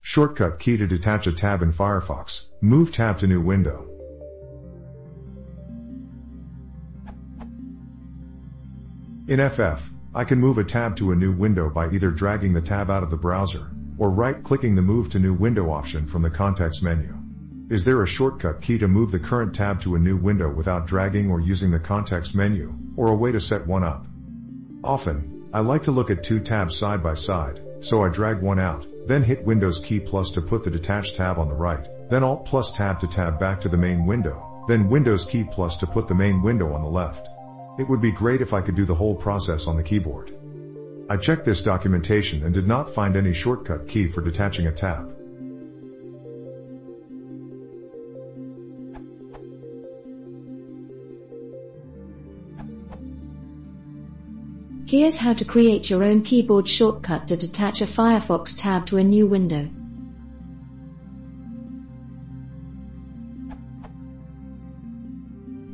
Shortcut key to detach a tab in Firefox. Move tab to new window. In FF, I can move a tab to a new window by either dragging the tab out of the browser, or right-clicking the Move to New Window option from the context menu. Is there a shortcut key to move the current tab to a new window without dragging or using the context menu, or a way to set one up? Often, I like to look at two tabs side by side, so I drag one out, then hit Windows key plus to put the detached tab on the right, then Alt plus tab to tab back to the main window, then Windows key plus to put the main window on the left. It would be great if I could do the whole process on the keyboard. I checked this documentation and did not find any shortcut key for detaching a tab. Here's how to create your own keyboard shortcut to detach a Firefox tab to a new window.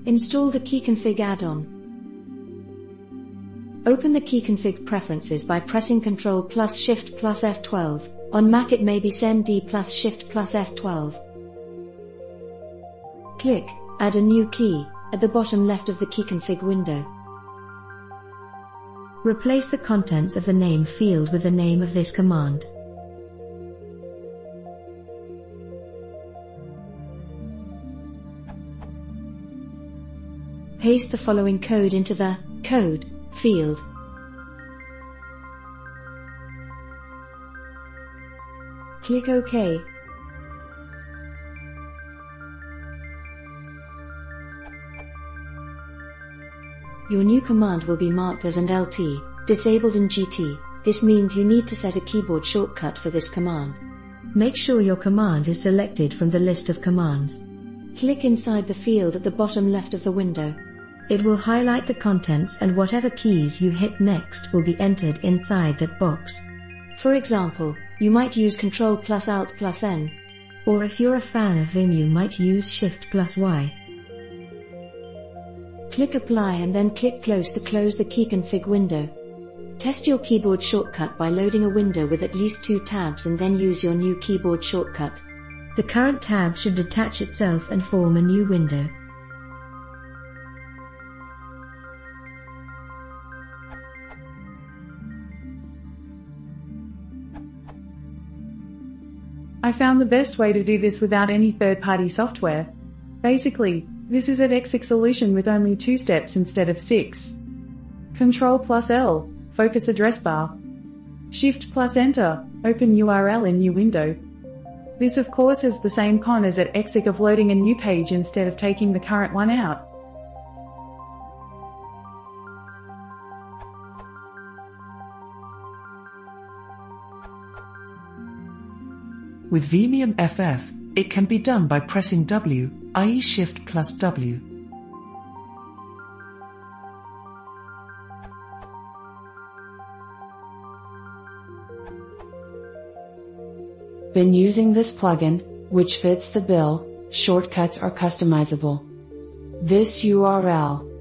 Install the keyconfig add-on. Open the keyconfig preferences by pressing Ctrl plus Shift plus F12. On Mac it may be CMD plus Shift plus F12. Click Add a new key at the bottom left of the keyconfig window. Replace the contents of the name field with the name of this command. Paste the following code into the code field. Click OK. Your new command will be marked as an LT, disabled in GT. This means you need to set a keyboard shortcut for this command. Make sure your command is selected from the list of commands. Click inside the field at the bottom left of the window. It will highlight the contents and whatever keys you hit next will be entered inside that box. For example, you might use Ctrl plus Alt plus N. Or if you're a fan of Vim you might use Shift plus Y. Click Apply and then click Close to close the keyconfig window. Test your keyboard shortcut by loading a window with at least two tabs and then use your new keyboard shortcut. The current tab should detach itself and form a new window. I found the best way to do this without any third-party software. Basically, this is an Exec solution with only 2 steps instead of 6. Ctrl plus L, focus address bar. Shift plus Enter, open URL in new window. This of course is the same con as at Exec of loading a new page instead of taking the current one out. With Vimium FF, it can be done by pressing W, i.e. Shift plus W. Been using this plugin, which fits the bill. Shortcuts are customizable. This URL